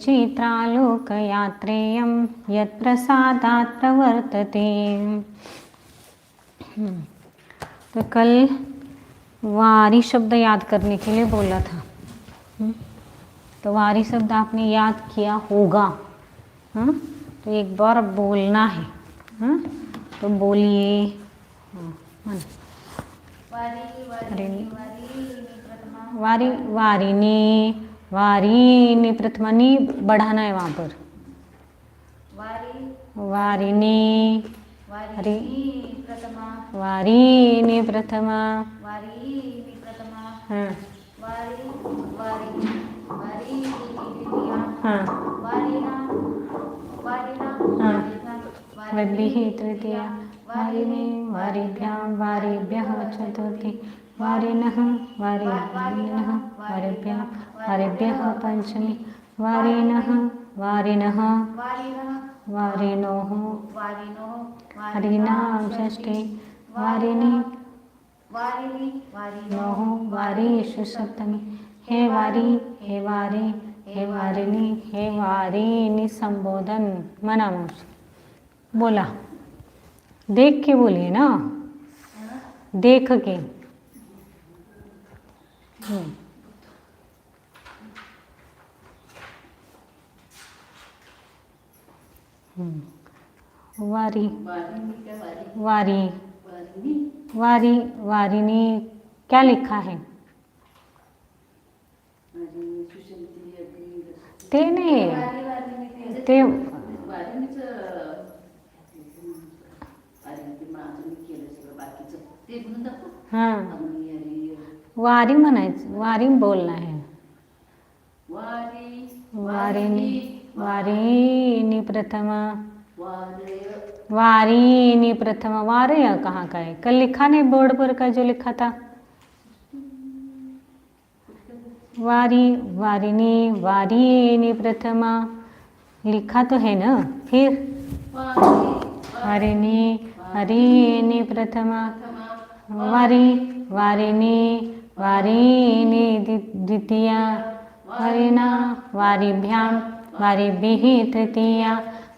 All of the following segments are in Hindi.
चित्रालोकयात्रेयं यत्प्रसादात् प्रवर्तते। तो कल वारी शब्द याद करने के लिए बोला था। तो वारी शब्द आपने याद किया होगा। तो एक बार बोलना है। तो बोलिए। वारी वारिनी वारिनी प्रथमा नी बढ़ाना है वहाँ पर। वारिनी वारिनी प्रथमा हाँ हाँ वद्भिः तृतीया वारिणे वारिभ्यां वारिभ्यः चतुर्थी वारिणः वारिणः वारिभ्यां वारिभ्यः पंचमी वारिणः वारिणः वारिणोः वारिणां षष्ठी वारिणी वारिणोः वारीषु सप्तमी हे वारी हे वारी हे वारिणी हे वारिणी संबोधन मना बोला। देख के बोलिए ना, देख के। वारी वारी वारी वारिनी क्या लिखा है? ते नहीं ते हाँ वारी म्हणायचं, वारी बोलना है। वारिनी वारिनी प्रथमा वारिनी प्रथमा वारे कहाँ का है? कल लिखा नहीं बोर्ड पर का जो लिखा था वारी वारिनी वारिनी प्रथमा लिखा तो है ना। फिर वारिनी वारिनी प्रथमा वारी वारिनी वारिनी द्वितीया वारिणा वारिभ्यां वारिभिः तृतीया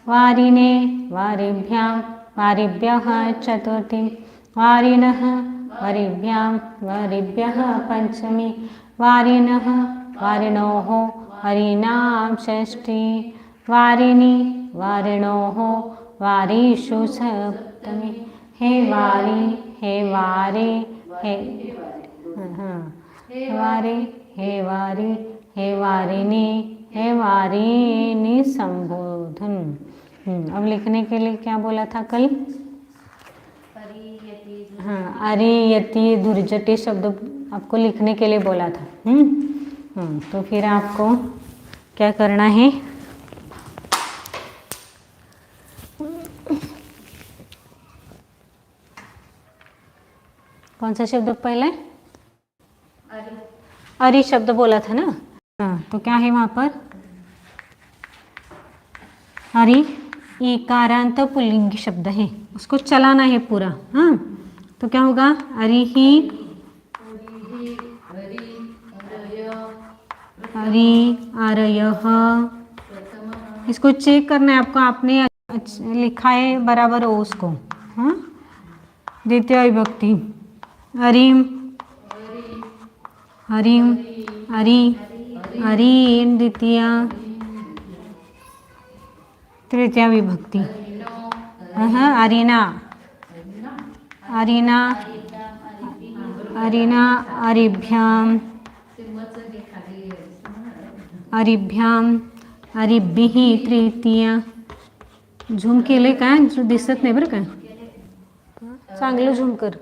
वारिणे वारिभ्यां वारिभ्यः चतुर्थी वारिणः वारिभ्यां वारिभ्यः पंचमी वारिणः वारिणोः वारिणां षष्ठी वारिणी वारिणोः वारीषु सप्तमी हे वारी हे वारे हे वारी हे वारी हे वारिणी हे वारिणी संबोधन। अब लिखने के लिए क्या बोला था कल? हाँ अरियति दुर्जटी शब्द आपको लिखने के लिए बोला था। तो फिर आपको क्या करना है? कौन सा शब्द पहले? अरि शब्द बोला था ना। हाँ तो क्या है वहां पर? अरि इकारांत पुल्लिंग शब्द है, उसको चलाना है पूरा। हाँ तो क्या होगा? अरि ही अरि आरयः। इसको चेक करना है आपको, आपने लिखा है बराबर हो उसको। हाँ द्वितीय विभक्ति अरिम हरिम अरि अरिन द्वितीया तृतीया विभक्ति अरिना अरिना अरिना अरिभ्याम अरिभ्याम अरिभिः तृतीया झूम केले काय जो दिसत नाही बरं काय, चांगलं झूम कर।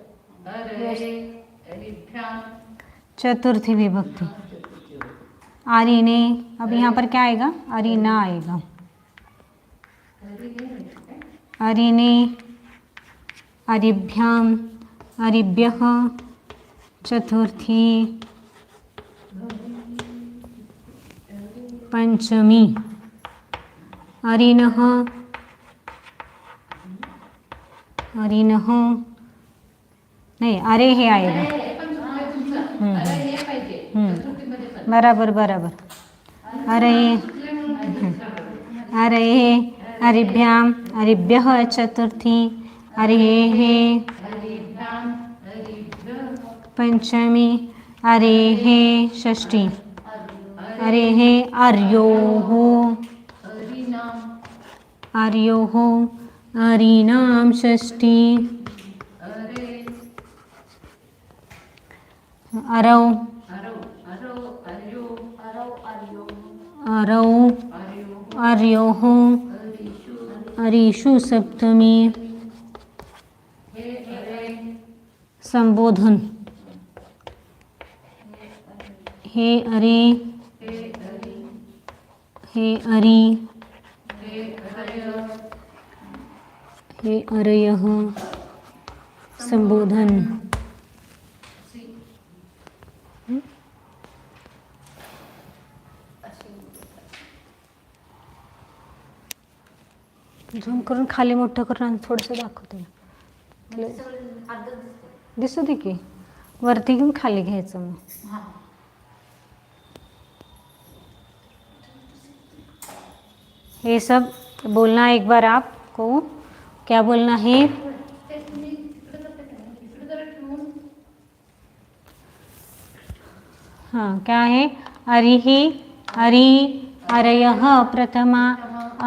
चतुर्थी विभक्ति आरिने। अब यहाँ पर क्या आएगा? अरिना आएगा। अरिने अरिभ्याम अरिभ्यः चतुर्थी पंचमी अरिनः अरिनः नहीं अरे हे आएगा। बराबर बराबर अरे अरेः अरिभ्याम् अरिभ्यः चतुर्थी अरेः पंचमी अरेः षष्ठी अरेः आर्योः आर्योः आरीणां षष्ठी अरौ अरौ आर्योः अरीषु सप्तमी संबोधन हे अरे हे अरी हे अरयः संबोधन झूम करून खाली मोठं करून आणि थोडंसं दाखवते दिसू दे की वरती घेऊन खाली घ्यायचं मग ये सब बोलना एक बार आपको क्या बोलना है हाँ क्या है अरिहि अरि अरयः प्रथमा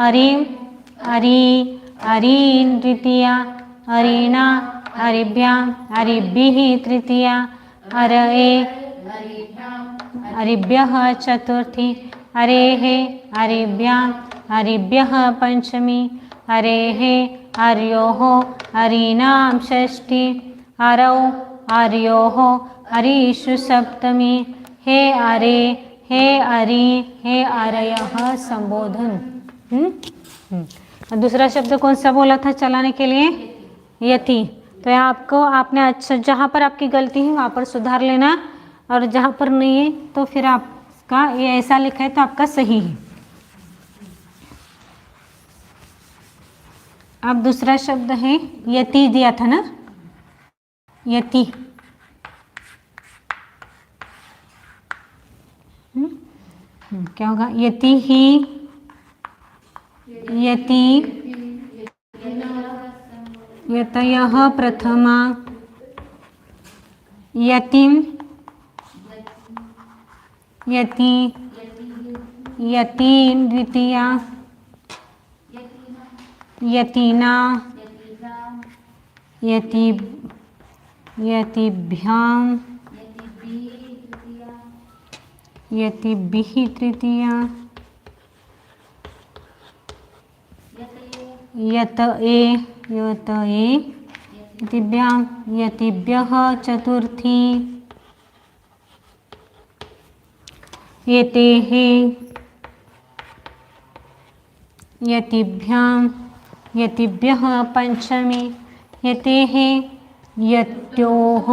अरिम अरि अरीन् द्वितीया अरीणा अरिभ्याम् अरिभिः तृतीया अरये अरिभ्यः चतुर्थी अरेः अरिभ्याम् अरिभ्यः पंचमी अरेः आर्योः अरीणां षष्ठी अरौ आर्योः अरीषु सप्तमी हे अरे हे अरी हे आरयः संबोधन। दूसरा शब्द कौन सा बोला था चलाने के लिए यति। तो आपको आपने अच्छा जहाँ पर आपकी गलती है वहाँ पर सुधार लेना और जहाँ पर नहीं है तो फिर आपका ये ऐसा लिखा है तो आपका सही है। अब दूसरा शब्द है यति दिया था ना यति क्या होगा यति ही यति यतयः प्रथमा यतिम यति यतीन द्वितीया यतीना यति यतिभ्याम यतिभिः तृतीया यतये यतये यतिभ्याम यतिभ्यः चतुर्थी यतेः यतिभ्याम यतिभ्यः पंचमी यतेः यत्योः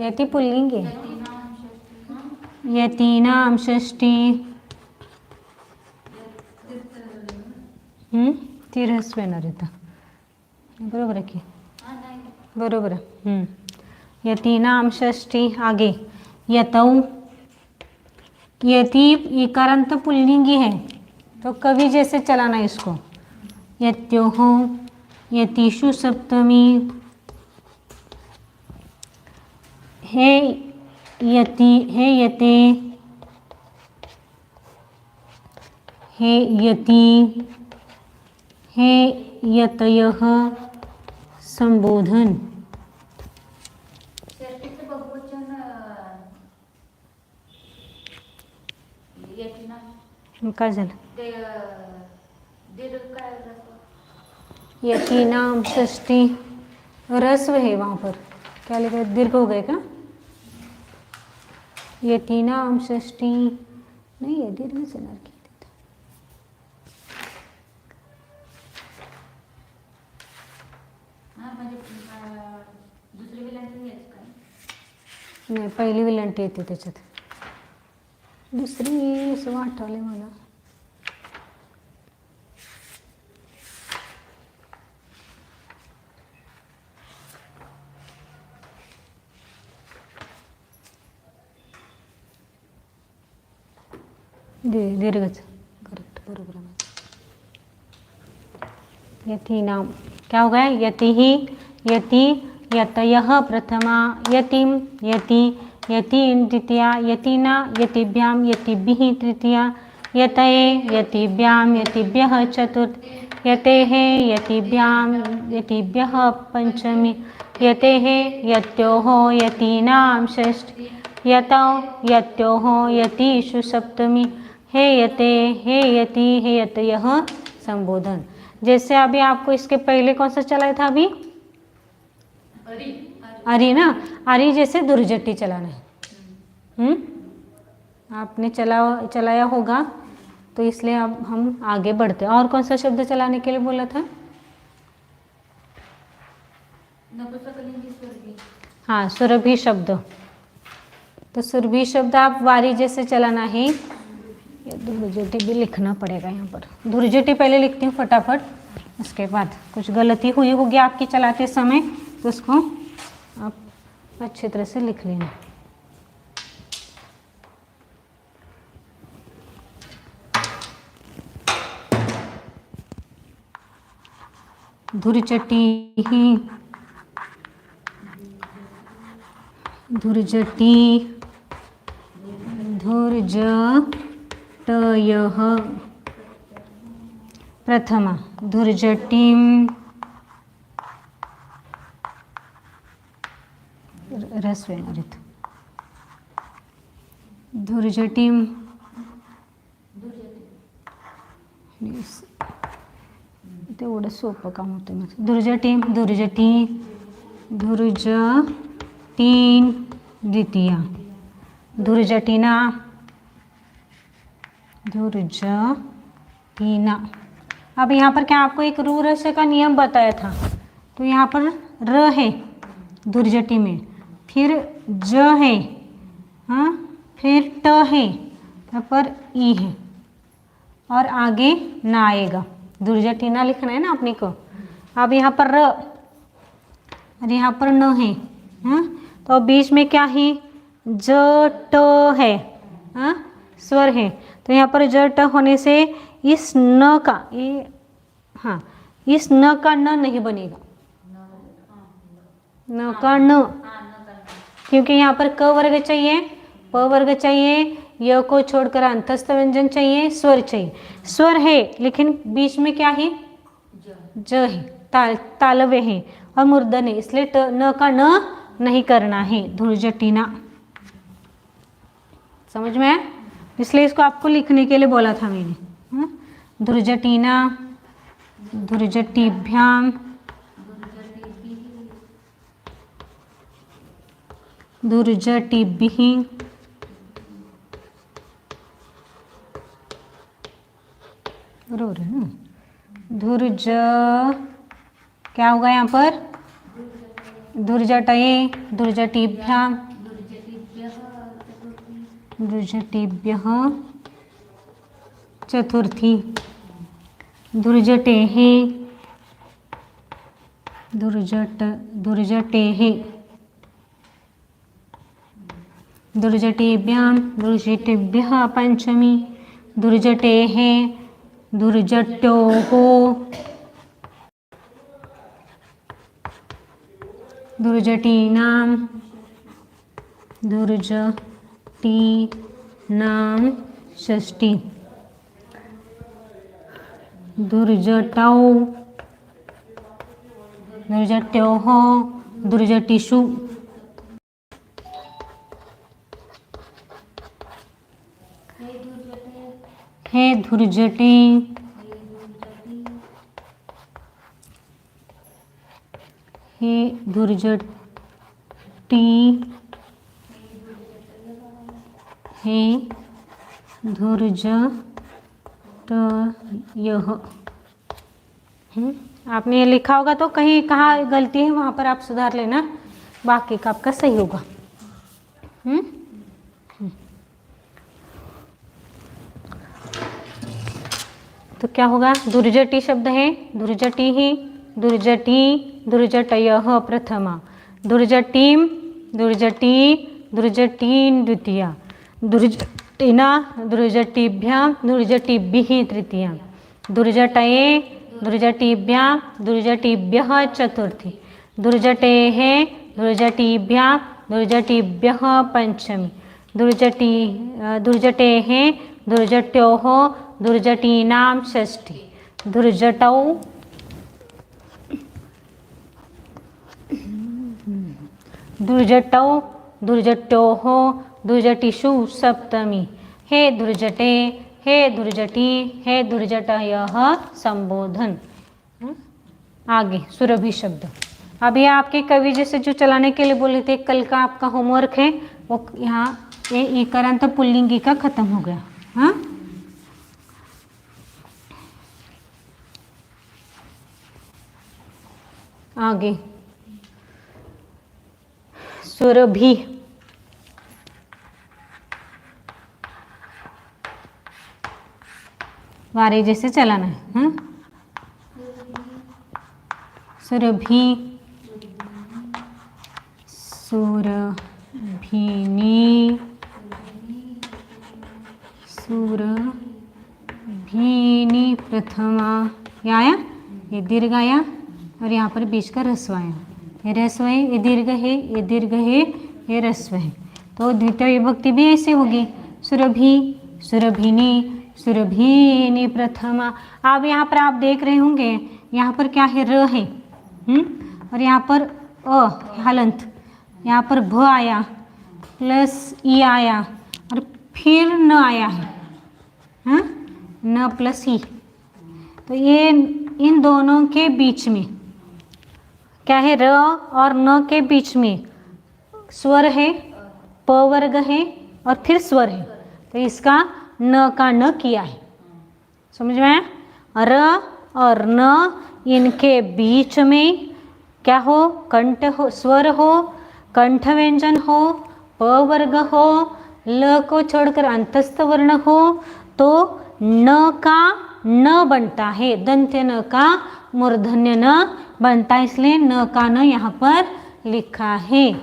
यति पुल्लिंग है यतीनां षष्ठी ती रहस्य येणार इथं बरोबर आहे की बरोबर आहे यतीनां षष्ठी आगे यतौ यति इकारांत पुल्लिंगी है तो कवि जैसे चलाना इसको यत्योः यतिषु सप्तमी हे यति हे यते हे यति हे यतयः संबोधन। काय झालं यतीनाम षष्ठी रस्व है वहाँ पर क्या लिखा है दीर्घ हो गए का यतीनाम षष्ठी नहीं है दीर्घ से नर की नाही पहिली विलंटी येते त्याच्यात दुसरी असं वाटले मला दीर्घच करेक्ट, बरोबर है। यति नाम क्या हो गया? यति ही, यति, यतयः प्रथमा, यतिम, यति, यति द्वितीया, यतिना, यतिभ्याम, यतिभिः तृतीया, यतये, यतिभ्याम, यतिभ्यः चतुर्थ, यतेः, यतिभ्याम, यतिभ्यः पंचमी, यतेः, यत्योः, यतीनां षष्ठी, यतौ, यत्योः, यतिषु सप्तमी, हे यते, हे यति, हे यतयः संबोधन। जैसे अभी आपको इसके पहले कौन सा चला था? अभी अरि ना, अरि जैसे दुर्जटी चलाना है। आपने चलाया होगा, तो इसलिए अब हम आगे बढ़ते हैं। और कौन सा शब्द चलाने के लिए बोला था? हाँ, सुरभि शब्द। तो सुरभि शब्द आप वारी जैसे चलाना है। धुर्जटी भी लिखना पड़ेगा यहाँ पर। धुर्जटी पहले लिखती हूँ फटाफट, उसके बाद कुछ गलती हुई होगी आपकी चलाते समय तो उसको आप अच्छी तरह से लिख लेना। धुर्जटी ही, धुर्जटी, धुर्जटयः प्रथमा, धुर्जटिम, रस्वेनरित, धुर्जटिम, तेवढं सोपं काम होतं माझं। धुर्जटिम, धुर्जटी, धुर्जटीन द्वितीया, धुर्जटिना, धुर्जटीना। अब यहाँ पर क्या आपको एक रू रस्य का नियम बताया था, तो यहाँ पर र है धुर्जटी में, फिर ज है, हाँ, फिर ट है, यहाँ पर ई है और आगे ना आएगा। धुर्जटीना लिखना है ना अपने को। अब यहाँ पर र और यहाँ पर न है, हाँ, तो बीच में क्या है? ज ट है, हाँ, स्वर है। तो यहाँ पर ज ट होने से इस न का, ये हाँ, इस न का न नहीं बनेगा, न का न, क्योंकि यहाँ पर क वर्ग चाहिए, प वर्ग चाहिए, य को छोड़कर अंतस्थ व्यंजन चाहिए, स्वर चाहिए। स्वर है लेकिन बीच में क्या है? ज है, तालव्य है और मूर्धन्य है, इसलिए न का न नहीं करना है। धुर्जटीना, समझ में आया? इसलिए इसको आपको लिखने के लिए बोला था मैंने। धुर्जटीना, धुर्जटीभ्याम, धुर्जटीभिः, बरोबर है ना? धुर्ज क्या होगा यहाँ पर? धुर्जटये, धुर्जटीभ्याम, धुर्जटीभ्यः चतुर्थी, धुर्जटेः, धुर्जटेः, धुर्जटेभ्यां, धुर्जटेभ्यः पंचमी, धुर्जटेः, धुर्जट्योः, धुर्जटीनां, धुर्जटीनां षष्ठी, धुर्जटौ, धुर्जट्योः, धुर्जटिषु, हे धुर्जटे, हे धुर्जटी, हे धुर्जटयः। आपने ये लिखा होगा तो कहीं कहाँ गलती है वहाँ पर आप सुधार लेना, बाकी का आपका सही होगा। तो क्या होगा? धुर्जटी शब्द है, धुर्जटी ही, धुर्जटी, धुर्जटयः प्रथमा, धुर्जटीम, धुर्जटी, धुर्जटीन द्वितीया, टिना दुर्जटिभ्यां दुर्जटिभिः तृतीया, दुर्जटये दुर्जटिभ्यां दुर्जटिभ्यः चतुर्थी, दुर्जटेः दुर्जटिभ्यां दुर्जटिभ्यः पंचमी, दुर्जटेः दुर्जट्योः दुर्जटीनां षष्ठी, दुर्जटौ दुर्जटौ दुर्जट्योः दुर्जटिषु सप्तमी, हे दुर्जटे हे दुर्जटी हे दुर्जटयः संबोधन। आगे सुरभि शब्द। अभी आपके कवि जैसे जो चलाने के लिए बोले थे, कल का आपका होमवर्क है वो यहाँ ये इकारांत पुल्लिंगी का खत्म हो गया। हाँ, आगे सुरभि। वारे जैसे चलाना है। हाँ, सुरभि सुरभिनी सुरभिनी प्रथमा, ये आया, ये दीर्घ आया और यहाँ पर बीच का ह्रस्व आया। ये ह्रस्व है, ये दीर्घ है, ये दीर्घ है, ये ह्रस्व है। तो द्वितीय विभक्ति भी ऐसे होगी, सुरभि सुरभिनी सुरभिनी प्रथमा। अब यहाँ पर आप देख रहे होंगे, यहाँ पर क्या है, र है, और यहाँ पर अ हलंत, यहाँ पर भ आया प्लस ई आया और फिर न आया है, हाँ, न प्लस ई। तो ये इन दोनों के बीच में क्या है, र और न के बीच में स्वर है, प वर्ग है और फिर स्वर है। तो इसका न का न किया है, समझ में आया। र और न इनके बीच में क्या हो, कंठ हो, स्वर हो, कंठ व्यंजन हो, प वर्ग हो, ल को छोड़कर अंतस्थ वर्ण हो, तो न का न बनता है, दंत्य न का मूर्धन्य न बनता है, इसलिए न का न यहाँ पर लिखा है।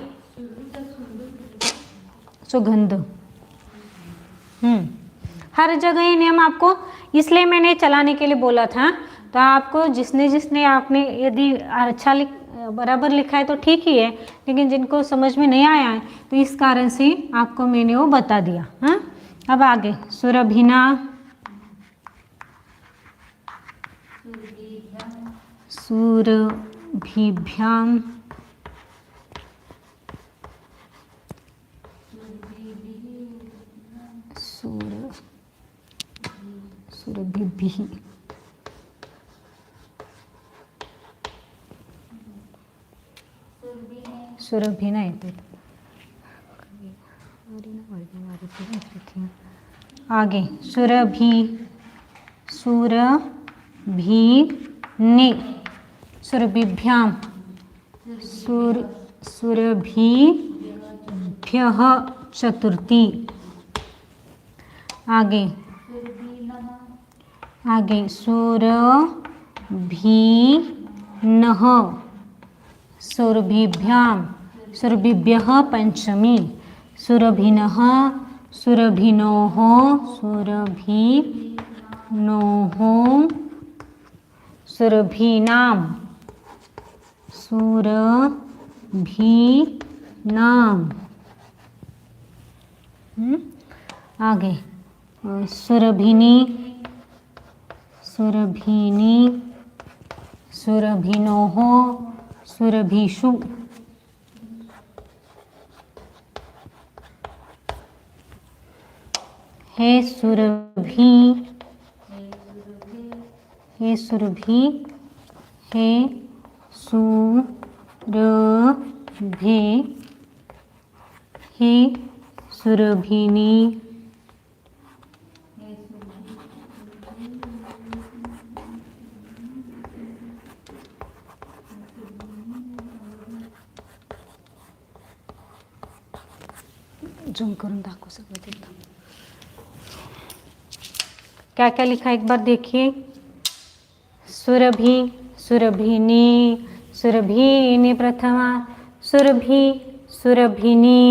सुगंध। हर जगह ये नियम आपको इसलिए मैंने चलाने के लिए बोला था। तो आपको जिसने जिसने आपने यदि अच्छा बराबर लिखा है तो ठीक ही है, लेकिन जिनको समझ में नहीं आया है तो इस कारण से आपको मैंने वो बता दिया। हाँ, अब आगे सुरभिना सुरभिभ्याम सुरभिभिः सुरभिना येते। आगे सुरभि सुरभिने सुरभिभ्याम सुरभिभ्यः चतुर्थी। आगे सुरभिनः सुरभिभ्याम सुरभिभ्यः पंचमी, सुरभिनः सुरभिनोः सुरभिनोः सुरभीनां सुरभीनां। आगे सुरभिनी सुरभिनी सुरभिनोः सुरभिषु। हे सुरभि हे सुरभि हे सुरभि हे सुरभिनी जूम करून दाखवू सगळं तिथं क्या क्या लिखा एक बार देखिए। सुरभि सुरभिनी सुरभिनी प्रथमा, सुरभि सुरभिनी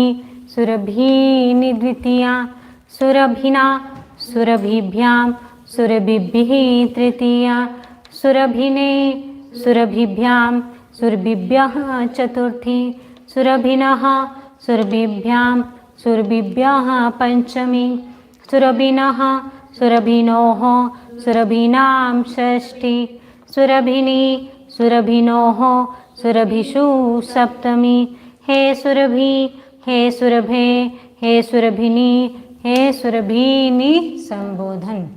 सुरभिनी द्वितीया, सुरभिना सुरभिभ्यां सुरभिभिः तृतीया, सुरभिने सुरभिभ्यां सुरभिभ्यः चतुर्थी, सुरभिनः सुरभिभ्यां सुरभिभ्यः पंचमी, सुरभिनः सुरभिनोः सुरभीनां षष्ठी, सुरभिनी सुरभिनोः सुरभिषु सप्तमी। हे सुरभि हे सुरभे हे सुरभिनी हे सुरभीनी संबोधन।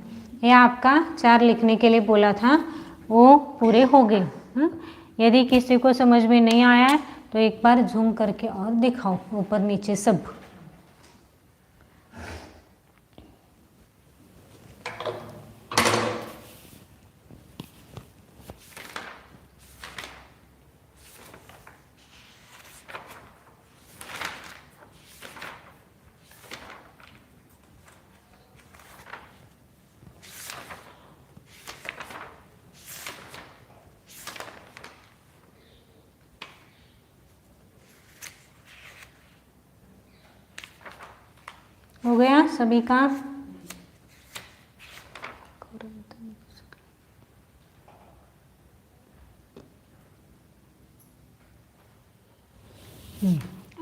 ये आपका 4 लिखने के लिए बोला था, वो पूरे हो गए। यदि किसी को समझ में नहीं आया है तो एक बार झूम करके और दिखाओ ऊपर नीचे सब। हो गया सभी का?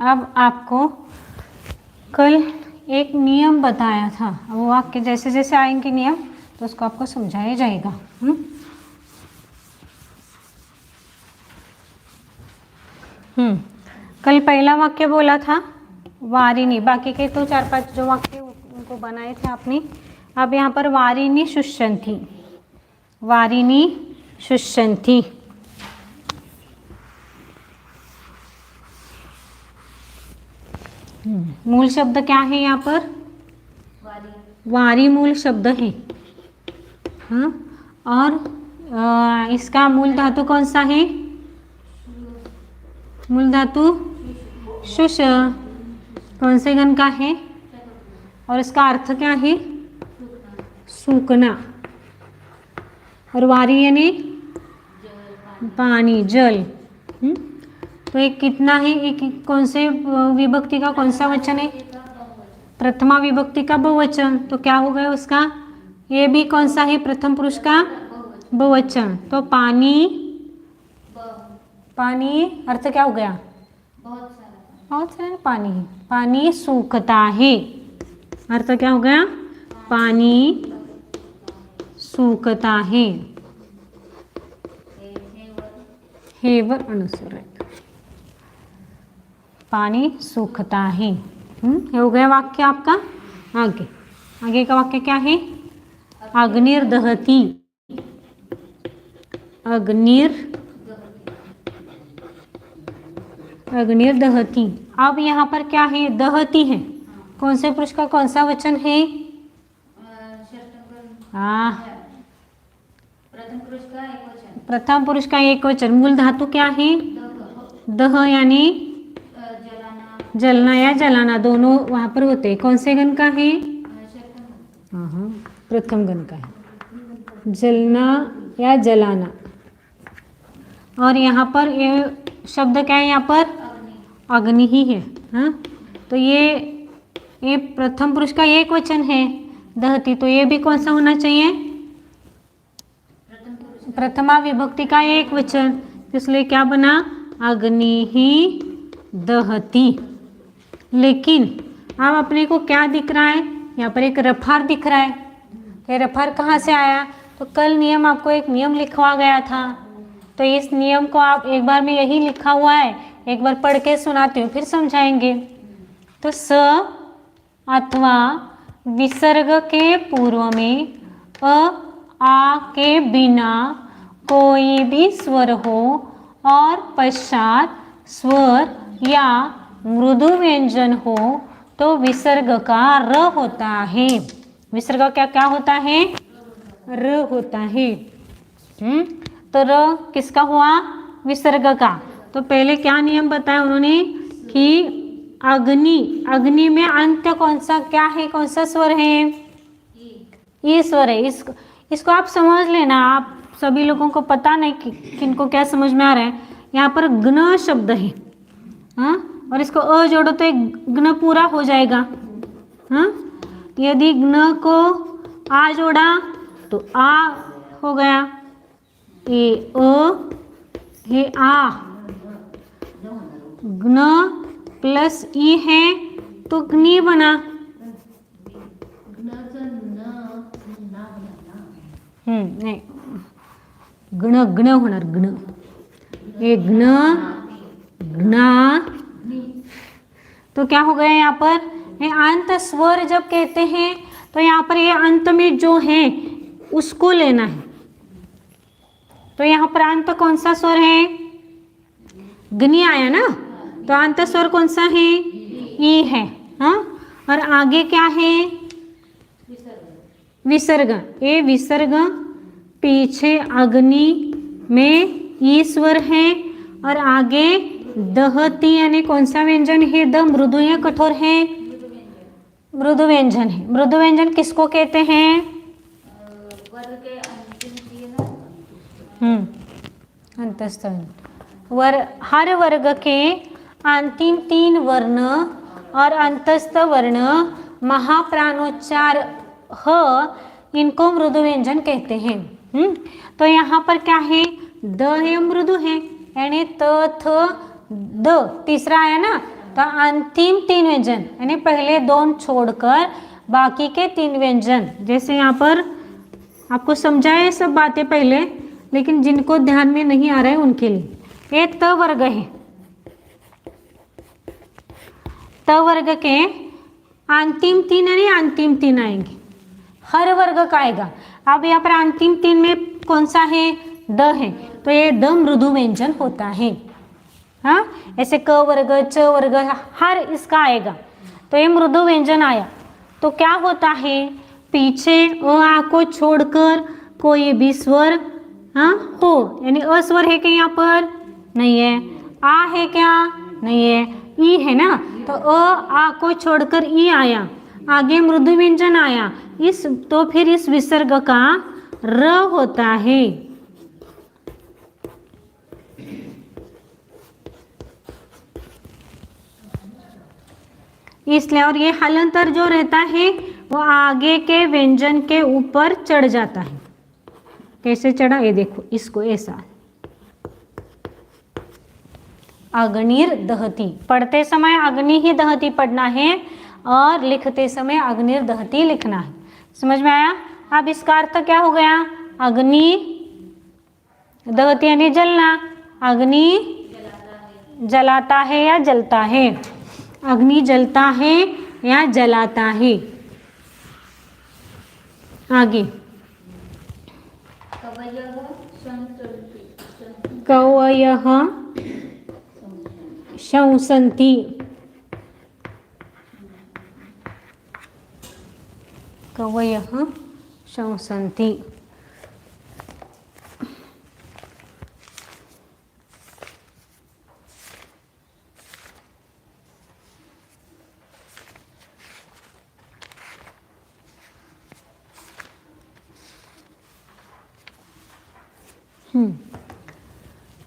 अब आपको कल एक नियम बताया था, वो वाक्य जैसे जैसे आएंगे नियम तो उसको आपको समझाया जाएगा। कल पहला वाक्य बोला था वारिणी, बाकी के तो 4-5 जो वाक्य उनको बनाए थे आपने। अब यहाँ पर वारिणी शुष्यंती, वारिणी शुष्यंती। मूल शब्द क्या है यहाँ पर? वारी मूल शब्द है। हाँ, और इसका मूल धातु कौन सा है? मूल धातु शुष। कौन से गण का है? और इसका अर्थ क्या है? सूखना। और वारी यानी पानी, जल। तो एक कितना है? एक कौन से विभक्ति का कौन सा वचन है? प्रथमा विभक्ति का बहुवचन। तो क्या हो गया उसका? ये भी कौन सा है? प्रथम पुरुष का बहुवचन। तो पानी, पानी अर्थ क्या हो गया? बहुत सारा पानी है। पानी सूखता है, अर्थ क्या हो गया? पानी सूखता है। हेवर अनुस्वर है, पानी सूखता है। ये हो गया वाक्य आपका। आगे आगे का वाक्य क्या है? अग्निर्दहति, अग्निर्दहति। अब यहाँ पर क्या है? दहती है। कौन से पुरुष का कौन सा वचन है? प्रथम पुरुष का एक वचन। मूल धातु क्या है? दह यानी जलना या जलाना, दोनों वहां पर होते हैं। कौन से गण का है? प्रथम गण का है, जलना या जलाना। और यहाँ पर ये शब्द क्या है? यहाँ पर अग्नि ही है। हाँ, तो ये प्रथम पुरुष का एक वचन है दहती, तो ये भी कौन सा होना चाहिए? प्रथमा विभक्ति का एक वचन, इसलिए क्या बना? अग्नि ही दहती। लेकिन अब अपने को क्या दिख रहा है? यहाँ पर एक रफार दिख रहा है। ये रफार कहाँ से आया? तो कल नियम आपको एक नियम लिखवा गया था, तो इस नियम को आप एक बार में यही लिखा हुआ है, एक बार पढ़ के सुनाती हूँ फिर समझाएंगे। तो स अथवा विसर्ग के पूर्व में अ आ के बिना कोई भी स्वर हो और पश्चात स्वर या मृदु व्यंजन हो तो विसर्ग का र होता है। विसर्ग क्या क्या होता है? र होता है। तो र किसका हुआ? विसर्ग का। तो पहले क्या नियम बताया उन्होंने कि अग्नि में अंत्य कौन सा क्या है? कौन सा स्वर है? ई स्वर है। इसको आप समझ लेना। आप सभी लोगों को पता नहीं कि किनको क्या समझ में आ रहा है। यहाँ पर ग्न शब्द है, हाँ, और इसको अ जोड़ो तो एक ग्न पूरा हो जाएगा। हाँ, यदि ग्न को आ जोड़ा तो आ हो गया, ये आ, ग्न प्लस ई है तो ग्नी बना। नाही, ग्न ग्न होणार, ग्न, ये ग्न ग्ना, तो क्या हो गया यहाँ पर, ये अंत स्वर जब कहते हैं तो यहाँ पर ये अंत में जो है उसको लेना है। तो यहाँ पर अंत कौन सा स्वर है, ग्नी आया ना, तो अंत स्वर कौन सा है, ई है। हाँ, और आगे क्या है, विसर्ग, ये विसर्ग, पीछे अग्नि में ई स्वर है, और आगे दहती यानी कौन सा व्यंजन है, द मृदु या कठोर है, मृदु व्यंजन है। मृदु व्यंजन किसको कहते हैं, अंतस्थ हर वर्ग के अंतिम 3 वर्ण और अंतस्थ वर्ण महाप्राणोच्चार ह, इनको मृदु व्यंजन कहते हैं। तो यहाँ पर क्या है, द है, मृदु है, यानी त थ द तीसरा आया ना, तो अंतिम 3 व्यंजन यानी पहले 2 छोड़कर बाकी के 3 व्यंजन, जैसे यहाँ पर आपको समझाए सब बातें पहले, लेकिन जिनको ध्यान में नहीं आ रहा है उनके लिए। ये त वर्ग है, त वर्ग के अंतिम 3 यानी अंतिम 3 आएंगे, हर वर्ग का आएगा। अब यहाँ पर अंतिम 3 में कौन सा है, द है, तो ये द मृदु व्यंजन होता है। हाँ, ऐसे क वर्ग, च वर्ग, हर इसका आएगा, तो ये मृदु व्यंजन आया। तो क्या होता है, पीछे अ आ को छोड़कर कोई भी स्वर हाँ हो, यानी अस्वर है क्या यहाँ पर, नहीं है, आ है क्या, नहीं है, ई है ना, तो अ आ को छोड़कर ई आया, आगे मृदु व्यंजन आया, इस तो फिर इस विसर्ग का र होता है। इसलिए, और ये हलंतर जो रहता है वो आगे के व्यंजन के ऊपर चढ़ जाता है। कैसे चढ़ा, ये देखो, इसको ऐसा, अग्निर दहती, पढ़ते समय अग्नि ही दहती पढ़ना है और लिखते समय अग्निर दहती लिखना है। समझ में आया। अब इसका अर्थ क्या हो गया, अग्नि दहती यानी जलना, अग्नि जलाता है या जलता है, अग्नि जलता है या जलाता है। आगे कवयः शंसन्ति, कवयः शंसन्ति।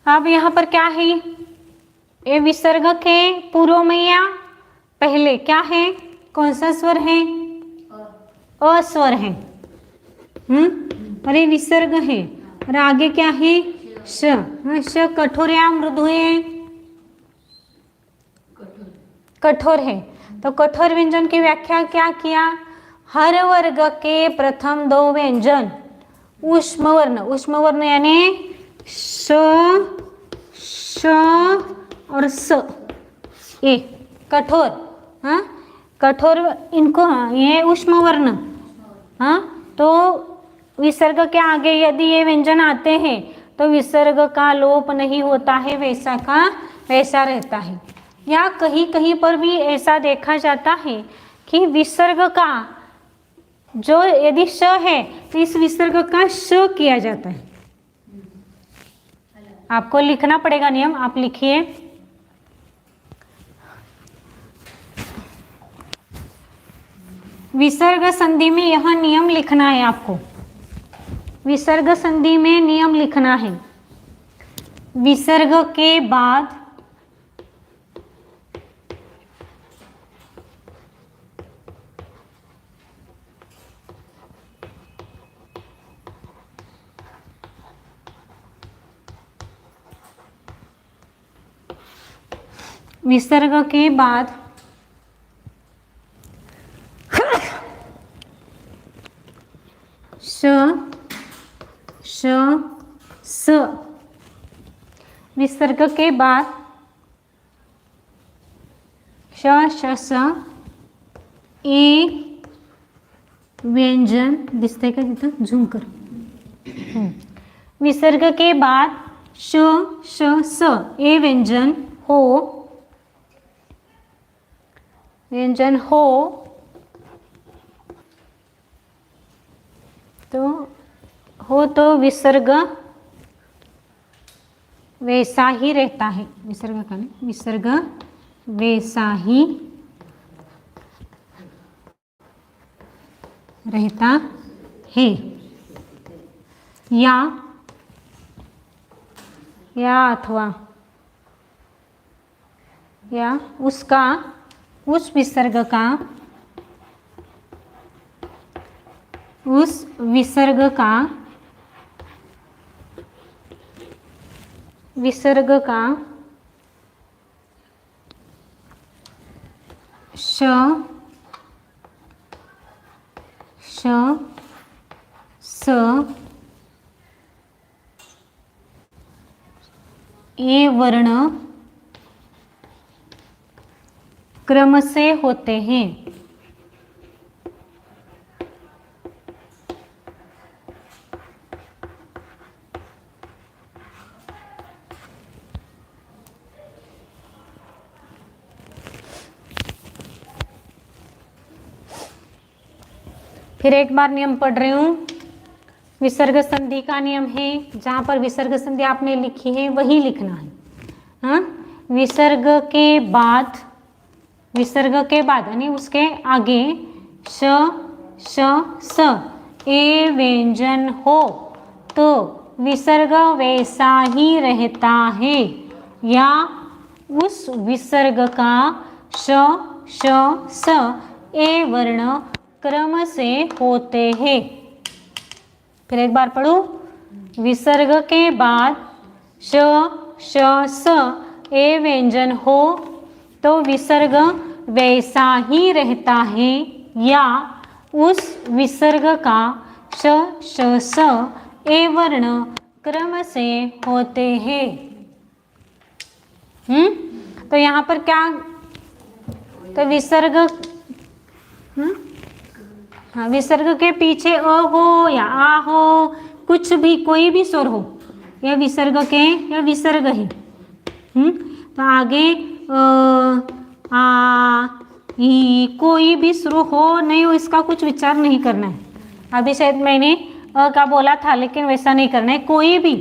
अब यहाँ पर क्या है, ये विसर्ग के पूर्व में या पहले क्या है, कौन सा स्वर है, अस्वर है। और ये विसर्ग है, और आगे क्या है, श। श कठोर या मृदु है, कठोर है। तो कठोर व्यंजन की व्याख्या क्या किया, हर वर्ग के प्रथम 2 व्यंजन ऊष्म वर्ण, ऊष्म वर्ण यानी श, श और स, ये कठोर, हाँ कठोर, इनको ये ऊष्म वर्ण। हाँ, तो विसर्ग के आगे यदि ये व्यंजन आते हैं तो विसर्ग का लोप नहीं होता है, वैसा का वैसा रहता है। या कहीं कहीं पर भी ऐसा देखा जाता है कि विसर्ग का जो यदि श है तो इस विसर्ग का श किया जाता है। आपको लिखना पड़ेगा नियम, आप लिखिए। विसर्ग संधि में यह नियम लिखना है आपको, विसर्ग संधि में नियम लिखना है। विसर्ग के बाद विसर्ग के बाद श श स, विसर्ग के बाद श श स, ए व्यंजन दिसतंय का तिथं झूम कर. विसर्ग के बाद श श स, ए व्यंजन हो, व्यंजन हो तो विसर्ग वैसा ही रहता है. विसर्ग का नहीं, विसर्ग वैसा ही रहता है. या अथवा या उसका, उस विसर्ग का, उस विसर्ग का, विसर्ग का श श स, ए वर्ण क्रम से होते हैं. फिर एक बार नियम पढ़ रही हूँ. विसर्ग संधि का नियम है, जहाँ पर विसर्ग संधि आपने लिखी है वही लिखना है. हाँ, विसर्ग के बाद, विसर्ग के बाद यानी उसके आगे श श स, ए व्यंजन हो तो विसर्ग वैसा ही रहता है. या उस विसर्ग का श श स, ए वर्ण क्रम से होते हैं. फिर एक बार पढ़ो. विसर्ग के बाद श श स, ए व्यंजन हो तो विसर्ग वैसा ही रहता है. या उस विसर्ग का श श स, ए वर्ण क्रम से होते हैं. तो यहाँ पर क्या, तो विसर्ग, हाँ, विसर्ग के पीछे अ हो या आ हो, कुछ भी, कोई भी स्वर हो, यह विसर्ग के, यह विसर्ग है. तो आगे आ ई कोई भी शुरू हो नहीं हो, इसका कुछ विचार नहीं करना है. अभी शायद मैंने अ का बोला था, लेकिन वैसा नहीं करना है. कोई भी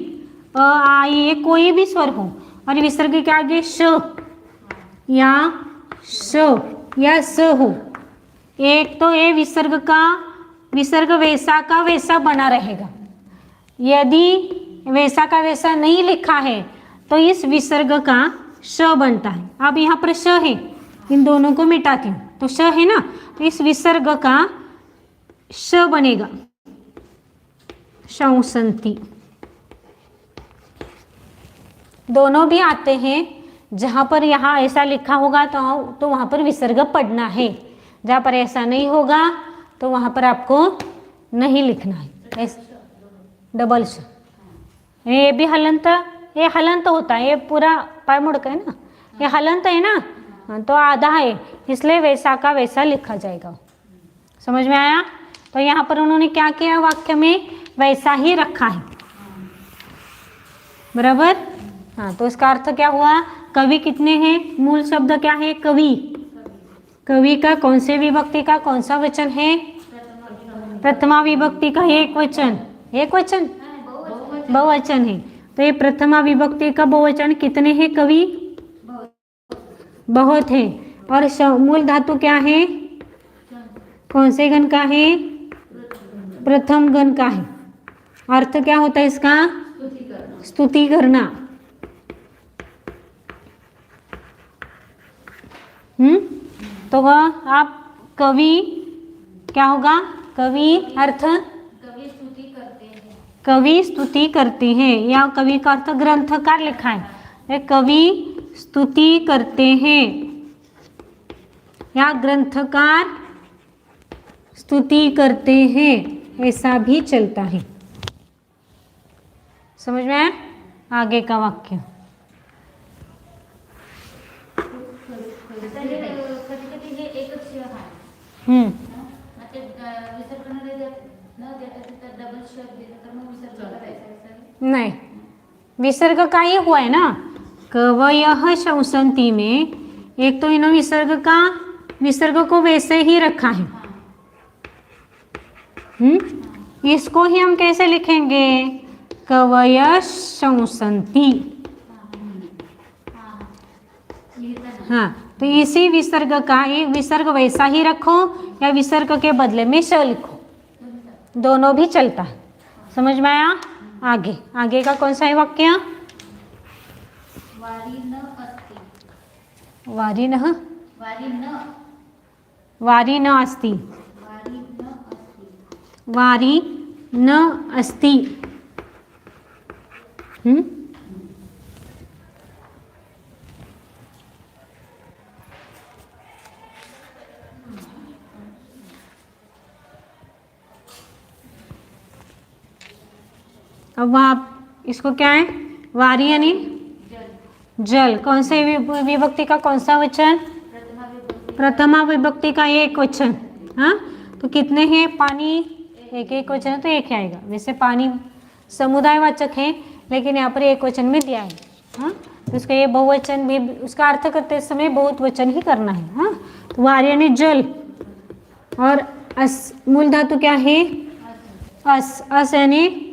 अ आ ई कोई भी स्वर हो और विसर्ग के आगे श या श या स हो, एक तो ये विसर्ग का, विसर्ग वैसा का वैसा बना रहेगा. यदि वैसा का वैसा नहीं लिखा है तो इस विसर्ग का श बनता है. अब यहाँ पर श है, इन दोनों को मिटाती हूँ तो श है ना, तो इस विसर्ग का श बनेगा शौसंती. दोनों भी आते हैं. जहाँ पर यहाँ ऐसा लिखा होगा तो वहाँ पर विसर्ग पढ़ना है. जहाँ पर ऐसा नहीं होगा तो वहाँ पर आपको नहीं लिखना है. डबल श, ये भी हलंत, ये हलंत होता है, ये पूरा पाय मुड़ का है ना, ये हलंत है ना, तो आधा है, इसलिए वैसा का वैसा लिखा जाएगा. समझ में आया? तो यहाँ पर उन्होंने क्या किया, वाक्य में वैसा ही रखा है. बराबर. हाँ, तो इसका अर्थ क्या हुआ, कवि कितने हैं, मूल शब्द क्या है, कवि. कवि का कौन से विभक्ति का कौन सा वचन है, प्रथमा विभक्ति का एक वचन, एक वचन बहुवचन है. तो ये प्रथमा विभक्ति का बहुवचन कितने हैं, कवि बहुत है. और मूल धातु क्या है, कौन से गण का है, प्रथम गण का है. अर्थ क्या होता है इसका, स्तुति करना. तो वह आप कवि क्या होगा, कवि अर्थ कवि स्तुति करते हैं, या कवि का अर्थ ग्रंथकार लिखा है. कवि स्तुति करते हैं या ग्रंथकार स्तुति करते हैं, ऐसा भी चलता है। समझ में आया? आगे का वाक्य नहीं, विसर्ग का ही हुआ है ना। कवयः शंसन्ति में एक तो इन्होंने विसर्ग को वैसे ही रखा है। इसको ही हम कैसे लिखेंगे? कवयः शंसन्ति। हाँ, तो इसी विसर्ग का ये विसर्ग वैसा ही रखो या विसर्ग के बदले में श लिखो, दोनों भी चलता है। समझ में आया? आगे का कौन सा है वाक्य? वारी न अस्ति। वारी न अस्ति। अब आप इसको क्या है? वारी यानी जल। कौन से विभक्ति का कौन सा वचन? प्रथमा विभक्ति का एक वचन। हाँ, तो कितने हैं? पानी एक वचन है तो एक आएगा। वैसे पानी समुदायवाचक है लेकिन यहाँ पर एक वचन में दिया है। हाँ, तो उसका ये बहुवचन भी, उसका अर्थ करते समय बहुत वचन ही करना है। हाँ, तो वारी यानी जल। और अस मूल धातु क्या है? अस यानी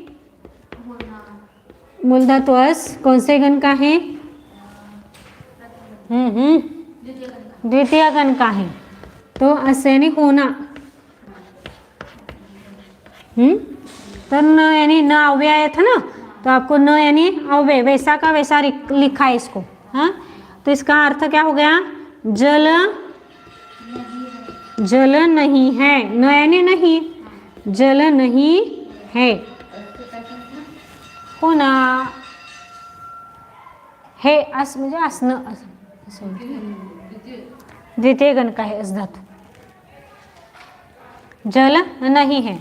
मूल धातु अस कौन से गण का है? द्वितीय गण का है। तो अस यानी होना। तो न यानी न अव्यय आया था ना, तो आपको न यानी अव्यय वैसा का वैसा लिखा है इसको। हाँ, तो इसका अर्थ क्या हो गया? जल नहीं है। न यानी नहीं, जल नहीं है। होना है। अस म्हणजे असणं, द्वितीय गण का है अस धातु। जल नहीं है।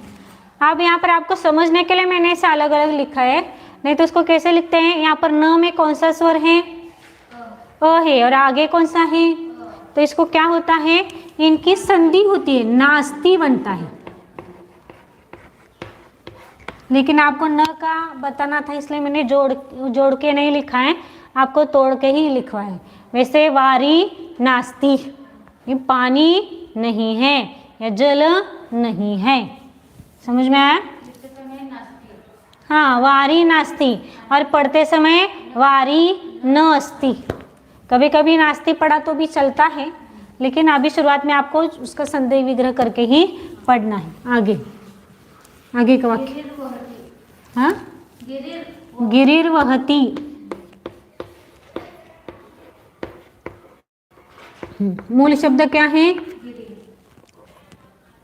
अब यहाँ पर आपको समझने के लिए मैंने इसे अलग अलग लिखा है, नहीं तो उसको कैसे लिखते हैं? यहाँ पर न में कौन सा स्वर है? अ है। और आगे कौन सा है? तो इसको क्या होता है? इनकी संधि होती है, नास्ति बनता है। लेकिन आपको न का बताना था इसलिए मैंने जोड़ के नहीं लिखा है, आपको तोड़ के ही लिखवा है। वैसे वारी नास्ति, ये पानी नहीं है या जल नहीं है। समझ में आया? हाँ, वारी नास्ति। और पढ़ते समय वारी न अस्ति। कभी कभी नास्ति पढ़ा तो भी चलता है, लेकिन अभी शुरुआत में आपको उसका संदेह विग्रह करके ही पढ़ना है। आगे का वाक्य। हाँ, गिरिर्वहति। मूल शब्द क्या है?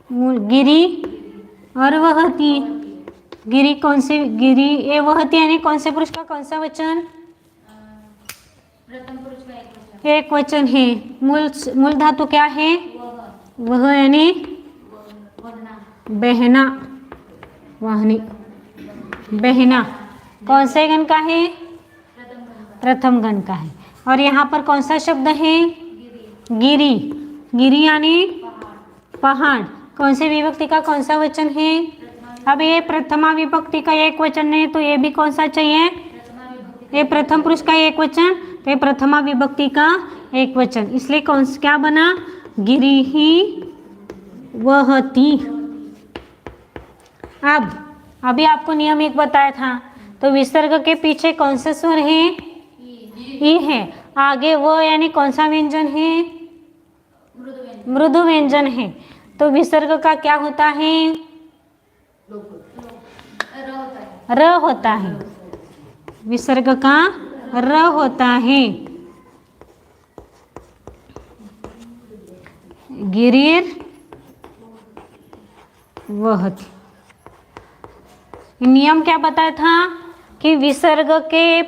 मूल गिरी और वहति। गिरी कौन से? गिरी ये वहति यानी कौन से पुरुष का कौन सा वचन? प्रथम पुरुष का एक वचन है। मूल धातु क्या है? वह यानी बहना, वाहनी, बहना। कौन से गण का है? प्रथम गण का है। और यहाँ पर कौन सा शब्द है? गिरी। गिरी यानी पहाड़। कौन से विभक्ति का कौन सा वचन है? अब ये प्रथमा विभक्ति का एक वचन है, तो ये भी कौन सा चाहिए? ये प्रथम पुरुष का एक वचन, तो ये प्रथमा विभक्ति का एक वचन, इसलिए कौन सा क्या बना? गिरी ही वहति। अब अभी आपको नियम एक बताया था, तो विसर्ग के पीछे कौन सा स्वर है? ई है। आगे वो यानी कौन सा व्यंजन है? मृदु व्यंजन है। तो विसर्ग का क्या होता है? र होता है। विसर्ग का र होता है। गिरिर वहति। नियम क्या बताया था कि विसर्ग के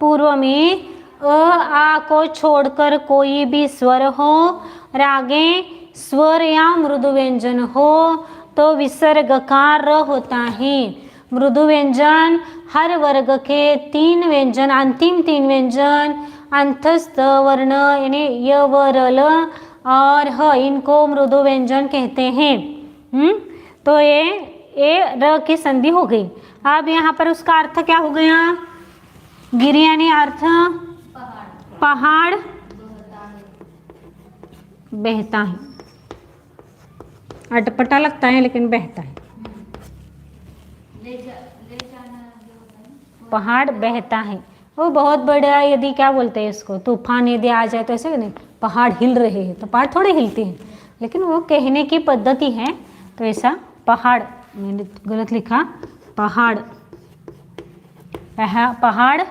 पूर्व में आ को छोड़कर कोई भी स्वर हो और आगे स्वर या मृदु व्यंजन हो तो विसर्ग का र होता है। मृदु व्यंजन हर वर्ग के 3 व्यंजन, अंतिम 3 व्यंजन अंतस्थ वर्ण यानी य व र ल और ह, इनको मृदु व्यंजन कहते हैं। तो ये र की संधि हो गई। अब यहाँ पर उसका अर्थ क्या हो गया? गिरी यानी अर्थ पहाड़ बहता है। अटपटा लगता है लेकिन बहता है। पहाड़ बहता है, वो बहुत बड़ा, यदि क्या बोलते हैं इसको, तूफान यदि आ जाए तो ऐसे नहीं, पहाड़ हिल रहे हैं तो पहाड़ थोड़े हिलते हैं, लेकिन वो कहने की पद्धति है। तो ऐसा पहाड़, मैंने गलत लिखा, पहाड़ पहाड़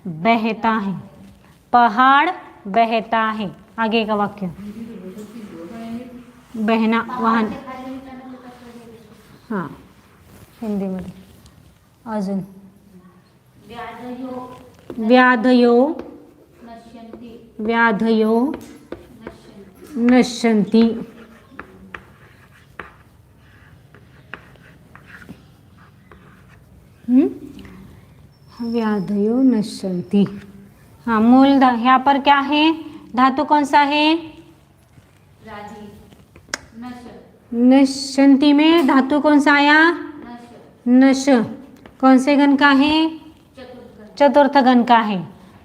बहता है, पहाड़ बहता है। आगे का वाक्य बहना वाहन, हाँ हिंदी में अजून व्याधयो व्याधयो नश्यन्ति। व्याधयो नश्यन्ति। हाँ, मूल यहाँ पर क्या है? धातु कौन सा है? नश्यन्ति में धातु कौन सा आया? नश। कौन से गण का है? चतुर्थ गण का है।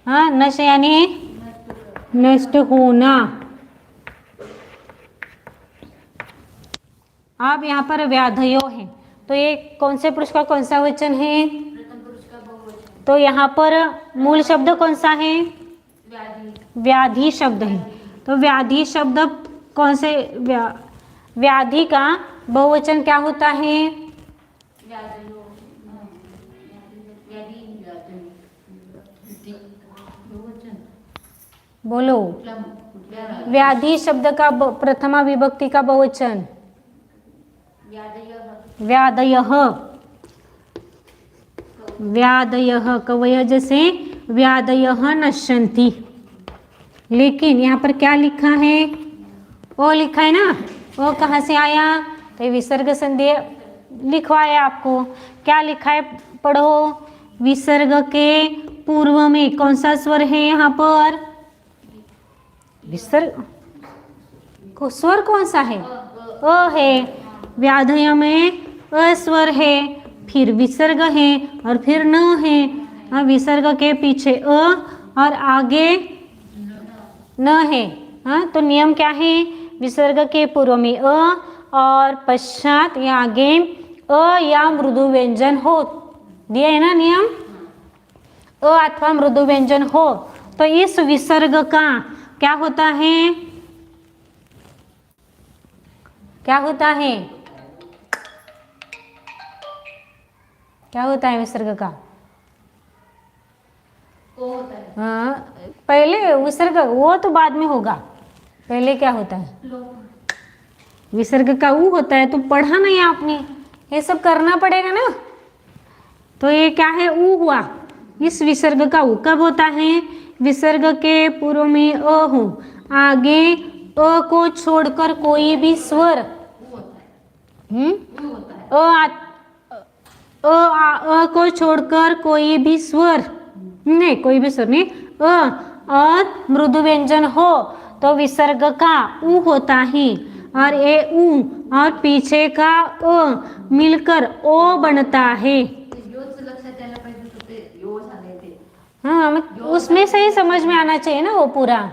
हाँ, नश यानी नष्ट होना। अब यहाँ पर व्याधयो है, तो ये कौन से पुरुष का कौन सा वचन है? तो यहाँ पर मूल शब्द कौन सा है? व्याधि शब्द है। तो व्याधि शब्द कौन से? व्याधि का बहुवचन क्या होता है? बोलो। व्याधि शब्द का प्रथमा विभक्ति का बहुवचन व्याधयः। व्याधयः कवय जैसे व्याधयः नश्यन्ति। लेकिन यहाँ पर क्या लिखा है? ओ लिखा है ना, वो कहाँ से आया? तो विसर्ग संधि लिखवाया आपको। क्या लिखा है? पढ़ो। विसर्ग के पूर्व में कौन सा स्वर है? यहाँ पर विसर्ग को स्वर कौन सा है? अ है। व्याधय में अ स्वर है, फिर विसर्ग है और फिर न है। विसर्ग के पीछे अ और आगे न है। हाँ, तो नियम क्या है? विसर्ग के पूर्व में अ और पश्चात या आगे अ या मृदु व्यंजन हो। दिया है ना नियम? अ अथवा मृदु व्यंजन हो तो इस विसर्ग का क्या होता है? क्या होता है? क्या होता है विसर्ग का? हाँ, पहले विसर्ग, वो तो बाद में होगा। पहले क्या होता है? विसर्ग का ऊ होता है। तो पढ़ा नहीं आपने, ये सब करना पड़ेगा ना। तो ये क्या है? ऊ हुआ। इस विसर्ग का ऊ कब होता है? विसर्ग के पूर्व में अ हो, आगे अ को छोड़कर कोई भी स्वर अ को छोड़कर कोई भी स्वर नहीं, कोई भी स्वर नहीं, अ और मृदु व्यंजन हो तो विसर्ग का ऊ होता है। और ए ऊ और पीछे का अ मिलकर ओ बनता है। हाँ, उसमें से ही समझ में आना चाहिए ना वो पूरा।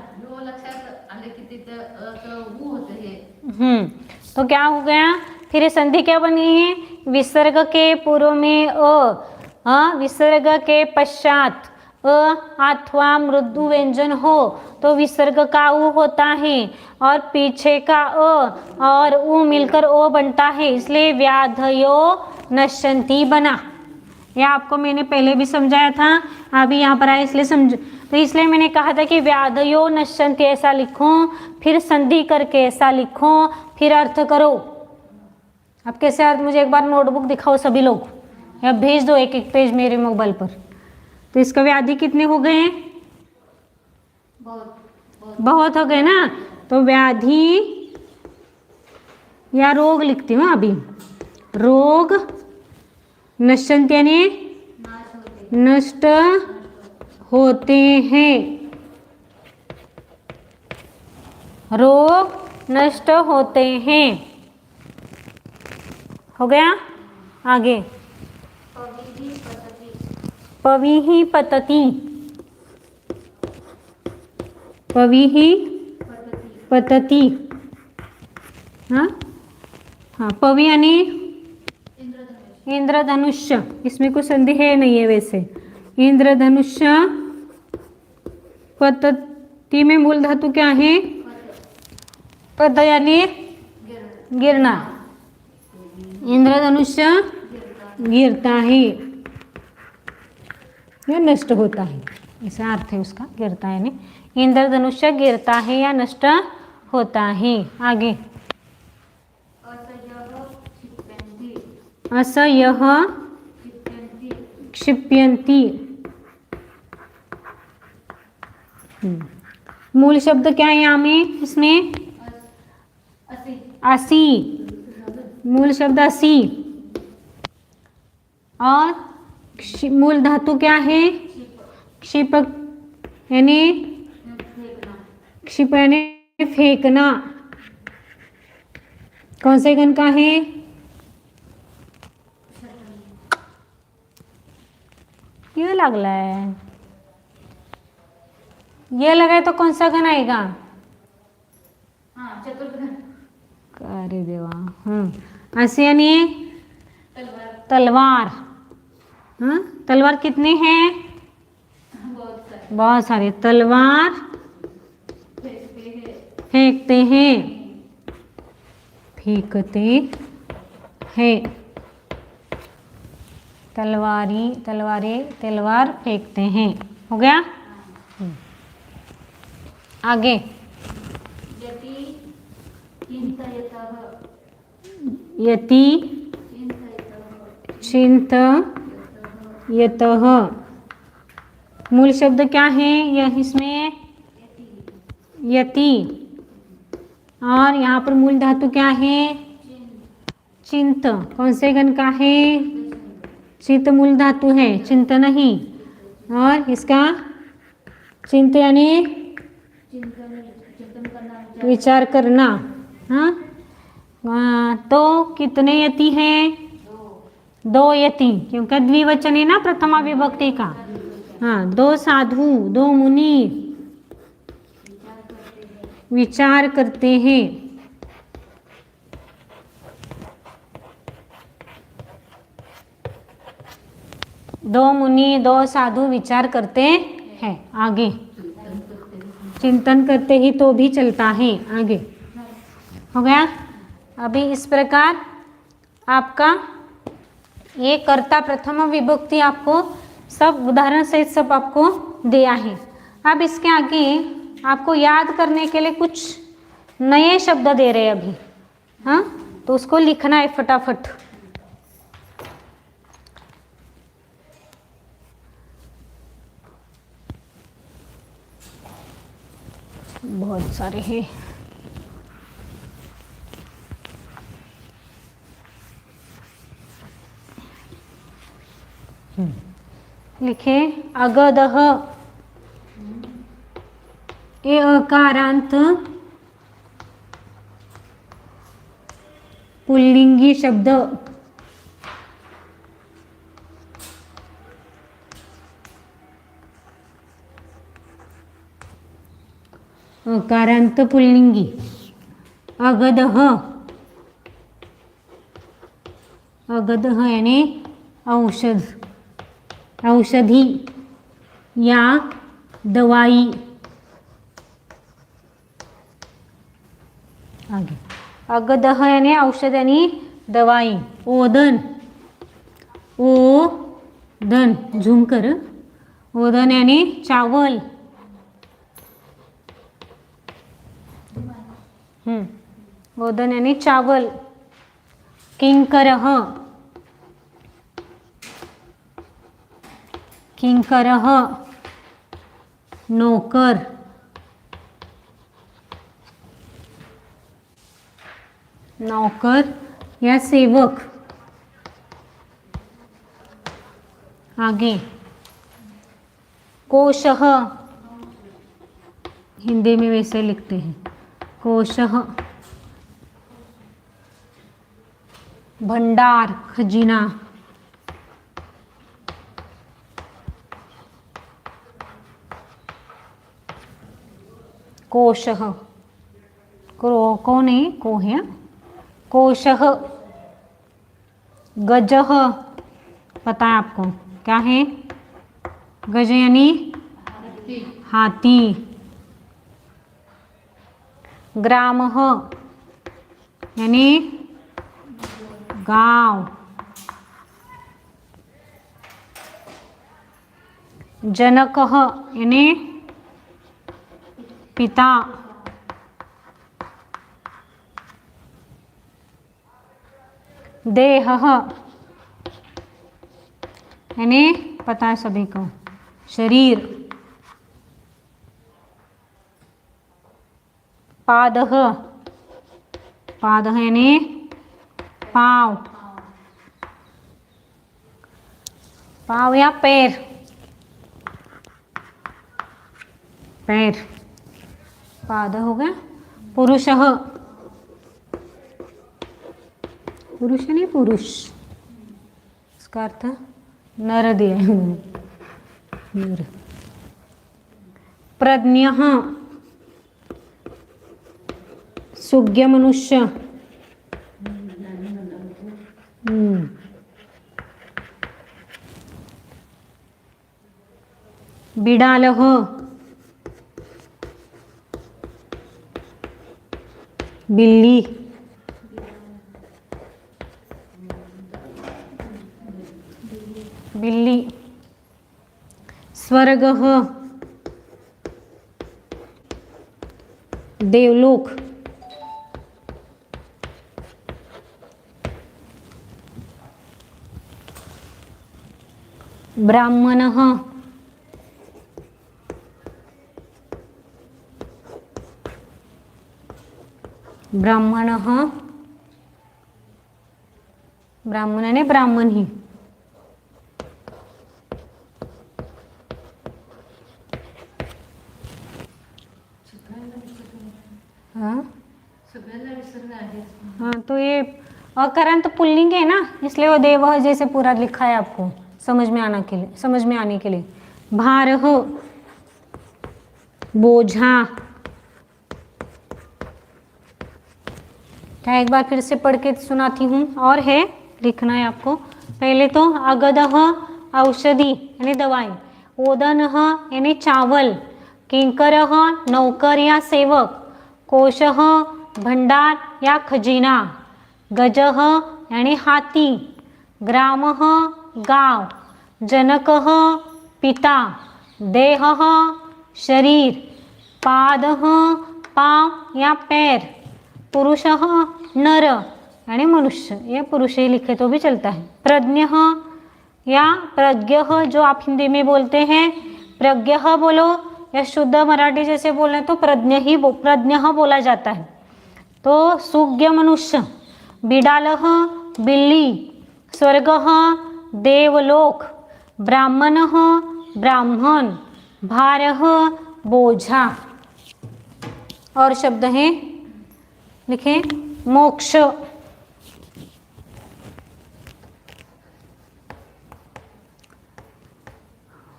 तो क्या हो गया? फिर ये संधि क्या बनी है? विसर्ग के पूर्व में अ, विसर्ग के पश्चात अ अथवा मृदु व्यंजन हो तो विसर्ग का ऊ होता है और पीछे का अ और ऊ मिलकर ओ बनता है। इसलिए व्याधयो नश्यन्ति बना। यह आपको मैंने पहले भी समझाया था, अभी यहाँ पर आया इसलिए समझ। तो इसलिए मैंने कहा था कि व्याधयो नश्यन्ति ऐसा लिखो, फिर संधि करके ऐसा लिखो, फिर अर्थ करो। अब कैसे अर्थ? मुझे एक बार नोटबुक दिखाओ सभी लोग, या भेज दो एक एक पेज मेरे मोबाइल पर। तो इसका व्याधि कितने हो गए? बहुत हो गए ना, तो व्याधि या रोग लिखती हूँ अभी। रोग नश्यन्ति यानी नष्ट होते हैं, रोग नष्ट होते हैं। हो गया, आगे पविहि पतति, पविहि पतति। हाँ हाँ, पवि यानी इंद्रधनुष्य, इसमें कोई संदेह नहीं है वैसे। इंद्रधनुष्य, पतति में मूल धातु क्या है? पत यानी गिरना, इंद्रधनुष्य गिरता है या नष्ट होता है, ऐसा अर्थ है उसका। गिरता है यानी इंद्रधनुष्य गिरता है या नष्ट होता है। आगे असयः क्षिप्यन्ति। मूल शब्द क्या है यहाँ में? इसमें असी, मूल शब्द असी। और मूल धातु क्या है? क्षिप यानी क्षिप यानी फेंकना। कौन से गण का है? ये लग रहा है, ये लगा तो कौन सा गण आएगा? अरे देवा, ऐसे यानी तलवार। हाँ, तलवार कितने हैं? बहुत सारे। तलवार फेंकते हैं, फेंकते हैं। तलवार फेंकते हैं। हो गया, आगे यति चिंतयतः। मूल शब्द क्या है यह इसमें? यति। और यहाँ पर मूल धातु क्या है? चिंत। कौन से गण का है? चित्त मूल धातु है, चिंत नहीं। और इसका चिंत यानी विचार करना। हाँ, तो कितने यति हैं? दो यति, क्योंकि द्विवचन है ना प्रथमा विभक्ति का। हाँ, दो साधु, दो मुनि विचार करते हैं। दो मुनि, दो साधु विचार करते हैं। आगे चिंतन करते ही तो भी चलता है। आगे हो गया। अभी इस प्रकार आपका ये कर्ता प्रथम विभक्ति आपको सब उदाहरण सहित सब आपको दिया है। अब इसके आगे आपको याद करने के लिए कुछ नए शब्द दे रहे हैं अभी। हाँ, तो उसको लिखना है फटाफट। बहुत सारे हैं। लिखे अगदह, ए अकारांत पुल्लिंगी शब्द। अकारांत पुल्लिंगी। अगदह, अगदह यानी औषध, औषधि या दवाई। आगे अगदह यानी औषध यानी दवाई। ओदन, ओदन झूम कर। ओदन यानी चावल। ओदन यानी चावल। किंकरः, किंकरः नौकर। नौकर या सेवक। आगे कोशः, हिंदी में वैसे लिखते हैं, कोशः भंडार, खजीना। कोशः, को नहीं, को है। कोशः। गजः, पता है आपको क्या है? गज यानी हाथी। ग्रामः यानी गांव। जनकः यानी पिता। देहः यानी पता है सभी को, शरीर। पादः, पादः यानी पाँव। पाँव या पैर, पैर। पाद हो गया। पुरुषः, पुरुष नहीं, पुरुष, इसका अर्थ नर दिया है नर। प्रज्ञः, सुज्ञ मनुष्य। बिडालः, बिल्ली। बिल्ली। स्वर्गः देवलोक। ब्राह्मणः ब्राह्मणः, ब्राह्मण ने ब्राह्मण ही। हाँ, तो ये अकरंत पुल्लिंग है ना, इसलिए वो देवः जैसे पूरा लिखा है आपको समझ में आने के लिए। भारः बोझा। क्या एक बार फिर से पढ़ के सुनाती हूँ, और है, लिखना है आपको। पहले तो अगदः औषधि यानी दवाई। ओदनः यानी चावल। किंकरः नौकर या सेवक। कोशः भंडार या खजीना। गजः यानी हाथी। ग्रामः गांव। जनकः पिता। देहः शरीर। पादः पाँव या पैर। पुरुषः नर यानी मनुष्य, ये पुरुष ही लिखे तो भी चलता है। प्रज्ञः या प्रज्ञः जो आप हिंदी में बोलते हैं, प्रज्ञः बोलो या शुद्ध मराठी जैसे बोले तो प्रज्ञः बोला जाता है। तो सुज्ञ मनुष्य। बिडालः बिल्ली। स्वर्गः देवलोक। ब्राह्मणः ब्राह्मण। भारः बोझा। और शब्द हैं, लिखें। मोक्ष,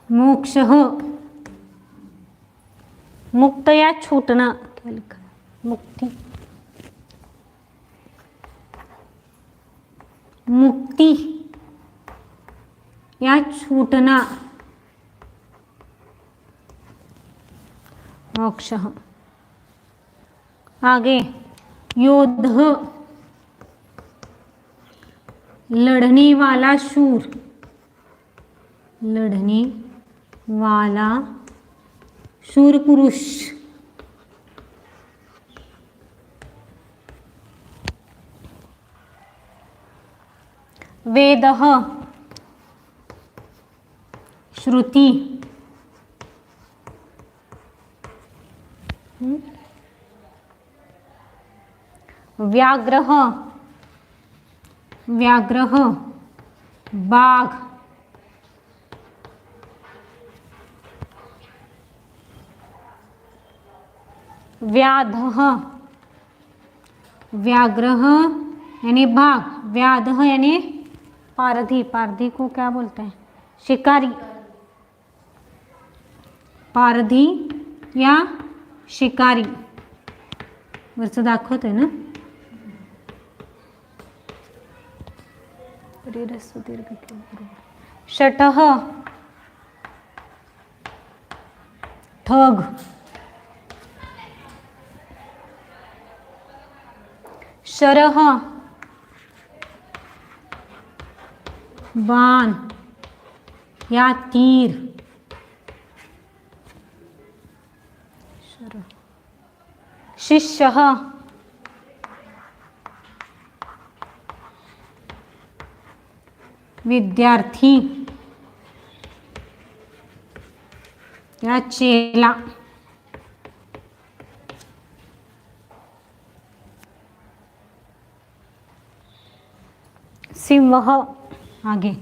मोक्षः मुक्त या छूटना। क्या लिखा है? मुक्ति, मुक्ति या छूटना, मोक्षः। आगे योद्ध, लड़ने वाला शूर। लड़ने वाला शूर पुरुष। वेदः श्रुति। व्याघ्रः व्याघ्रः बाघ व्याधः व्याघ्रः यानी बाघ, व्याधः यानी पारधी, पारधी को क्या बोलते हैं? शिकारी। पारधी या शिकारी वरचं दाखवतंय ना. षटः ठग शरः बाण या तीर शिष्यः विद्यार्थी या चेला सिंह आगे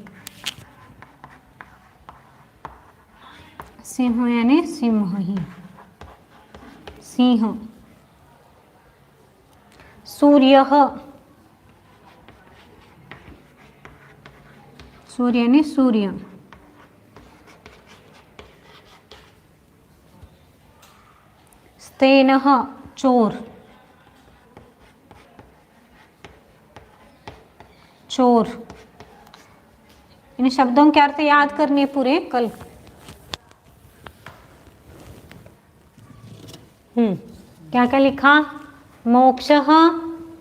सिंह यानी सिंह ही सिंह सूर्य सूर्य यानी सूर्य स्तेनः चोर चोर। इन शब्दों के अर्थ याद करने पूरे कल। क्या क्या लिखा? मोक्षः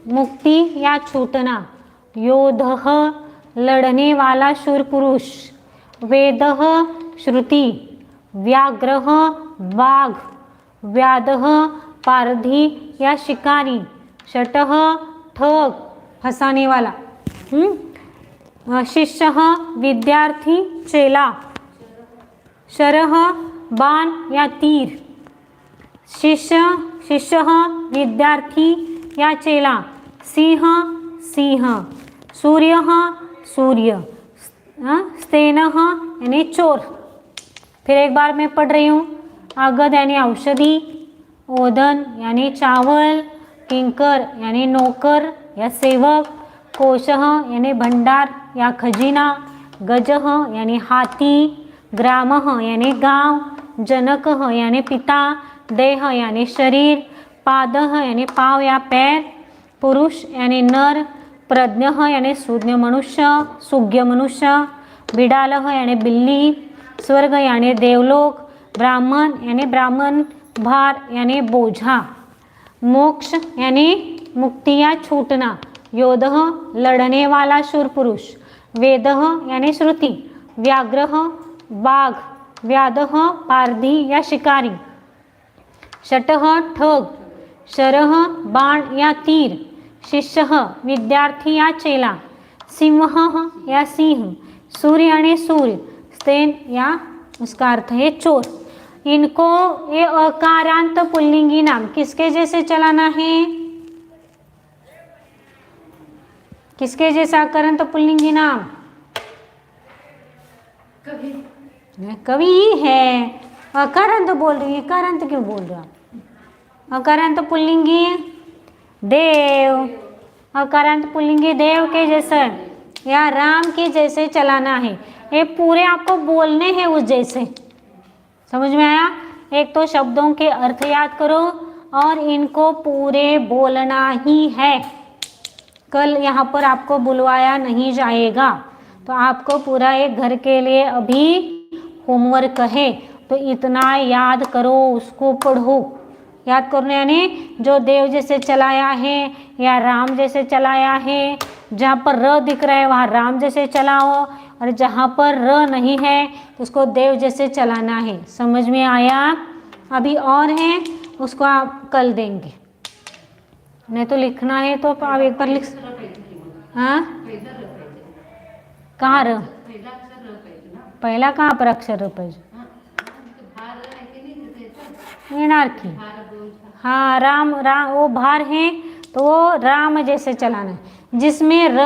मुक्ति या छूटना, योधः लड़ने वाला शूर पुरुष, वेदः श्रुति, व्याघ्रः बाघ, व्याधः पारधी या शिकारी, षटः ठग फंसाने वाला, शिष्यः विद्यार्थी चेला, शरः बाण या तीर, शिष्यः विद्यार्थी या चेला, सिंह सिंह, सूर्यः सूर्य, स्तेनः यानी चोर। फिर एक बार मैं पढ़ रही हूँ। अगध यानी औषधि, ओदन यानी चावल, किंकर यानी नौकर या सेवक, कोशः यानी भंडार या खजीना, गजः यानी हाथी, ग्रामः यानी गांव, जनकः यानी पिता, देह यानी शरीर, पादः यानी पाव या पैर, पुरुष यानी नर, प्रज्ञः यानी सुज्ञ मनुष्य, सुज्ञ मनुष्य, बिडालः यानी बिल्ली, स्वर्ग यानी देवलोक, ब्राह्मण यानी ब्राह्मण, भार यानी बोझा, मोक्ष यानी मुक्ति या छूटना, योधः लड़ने वाला शूर पुरुष, वेदः यानी श्रुति, व्याघ्रः बाघ, व्याधः पारधी या शिकारी, षटः ठग, शरः बाण या तीर, शिष्यः विद्यार्थी या चेला, सिंह या सिंह, सूर्य यानी सूर्य, स्तेन या उसका अर्थ है चोर। इनको ये अकारांत पुल्लिंगी नाम किसके जैसे चलाना है? किसके जैसा अकारांत पुल्लिंगी नाम? कवि ही है। अकारांत बोल रही है, अकारांत क्यों बोल रहा? अकारांत पुल्लिंगी देव, अकारांत पुल्लिंगी देव के जैसे या राम के जैसे चलाना है। ये पूरे आपको बोलने हैं उस जैसे। समझ में आया? एक तो शब्दों के अर्थ याद करो और इनको पूरे बोलना ही है। कल यहाँ पर आपको बुलवाया नहीं जाएगा, तो आपको पूरा एक घर के लिए अभी होमवर्क है, तो इतना याद करो, उसको पढ़ो। याद करने यानी जो देव जैसे चलाया है या राम जैसे चलाया है, जहाँ पर र दिख रहा है वहाँ राम जैसे चलाओ, और जहाँ पर र नहीं है तो उसको देव जैसे चलाना है। समझ में आया? अभी और है, उसको आप कल देंगे, नहीं तो लिखना है तो आप एक बार लिख। हाँ, कहाँ र? पहिला कहाँ पर अक्षर र पाहिजे? येणार की? हाँ, राम राम वो भार है तो वो राम जैसे चलाना है। जिसमें र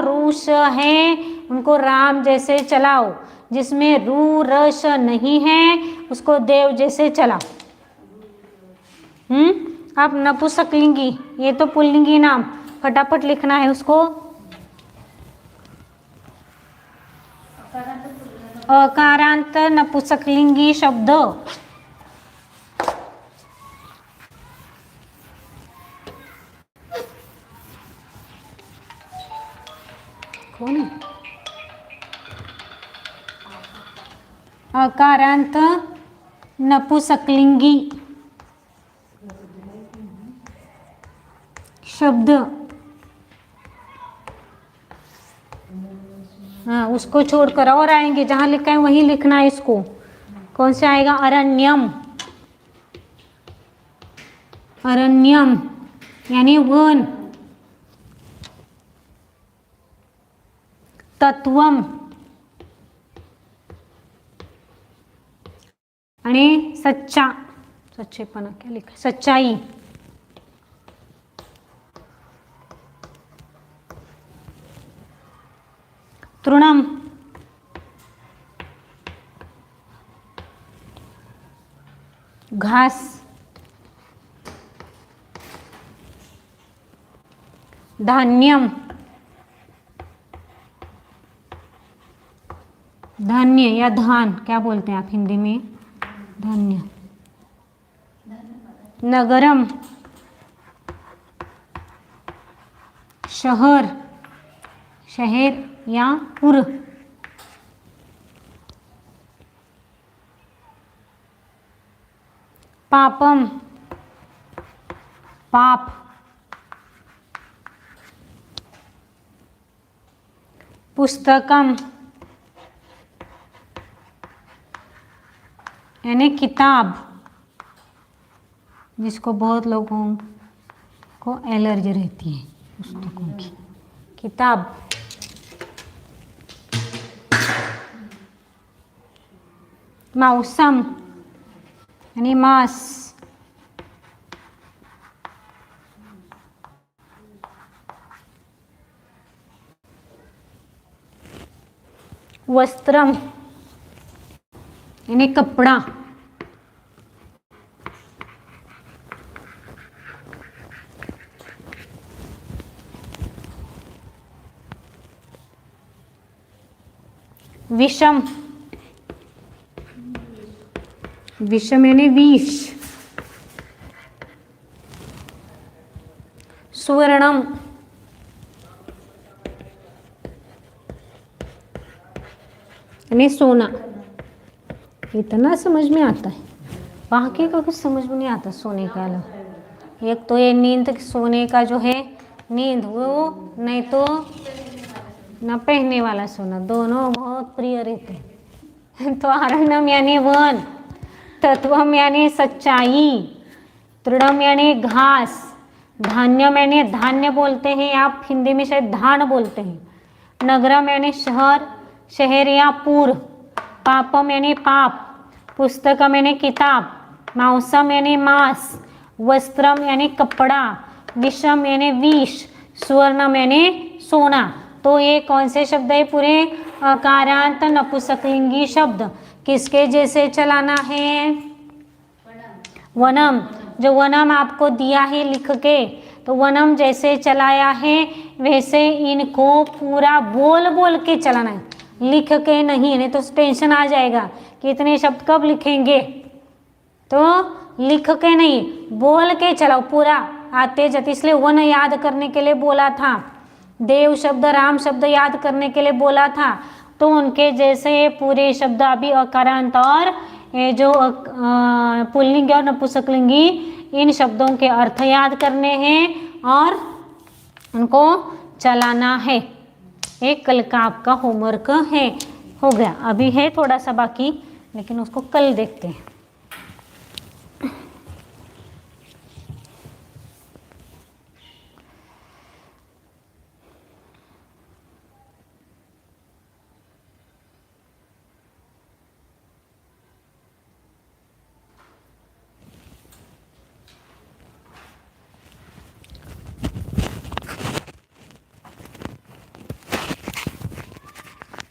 रूष है उनको राम जैसे चलाओ, जिसमें रू रश नहीं है उसको देव जैसे चलाओ। आप नपुंसकलिंगी, ये तो पुल्लिंगी नाम, फटाफट लिखना है उसको। अकारांत नपुंसकलिंगी शब्द, कौन है? अकारांत नपुंसकलिंगी शब्द, हाँ उसको छोड़कर और आएंगे, जहां लिखा है वहीं लिखना है इसको। कौन से आएगा? अरण्यम, अरण्यम यानी वन। तत्वम आणि सच्चा, सच्चेपणा क्या लिखा है? सच्चाई। तृणम घास। धान्यम धान्य या धान, क्या बोलते हैं आप हिंदी में? धान्य। नगरम शहर, शहर या पुर। पापम पाप। पुस्तकम यानी किताब, जिसको बहुत लोगों को एलर्जी रहती है पुस्तकों की। किताब। मौसम यानी मास। वस्त्रम यानी कपड़ा। विषम, विषम यानी विष। सुवर्णम यानी सोना। इतना समझ में आता है, बाकी का कुछ समझ में नहीं आता सोने का अलग। एक तो ये नींद, सोने का जो है नींद, वो नहीं तो ना पहनने वाला सोना, दोनों बहुत प्रिय रहते हैं। तो अरण्यम यानी वन, तत्वम यानी सच्चाई, तृणम यानी घास, धान्यम यानी धान्य बोलते हैं, आप हिंदी में शायद धान बोलते हैं। नगरम यानी शहर, शहर या पुर। पापम यानी पाप, पुस्तकम यानी किताब। मौसम यानी मांस। वस्त्रम यानी कपड़ा। विषम यानी विष। सुवर्णम यानी सोना। तो ये कौन से शब्द है? पूरे अकारांत नपुंसकलिंगी शब्द। किसके जैसे चलाना है? वनम। जो वनम आपको दिया है लिख के, तो वनम जैसे चलाया है वैसे इनको पूरा बोल बोल के चलाना है, लिख के नहीं तो टेंशन आ जाएगा कि इतने शब्द कब लिखेंगे। तो लिख के नहीं, बोल के चलाओ पूरा आते जाते। इसलिए वन याद करने के लिए बोला था, देव शब्द, राम शब्द याद करने के लिए बोला था। तो उनके जैसे ये पूरे शब्द अभी अकारांत और ये जो पुल्लिंगी और नपुंसकलिंगी, इन शब्दों के अर्थ याद करने हैं और उनको चलाना है। एक कल का आपका होमवर्क है, हो गया। अभी है थोड़ा सा बाकी, लेकिन उसको कल देखते हैं।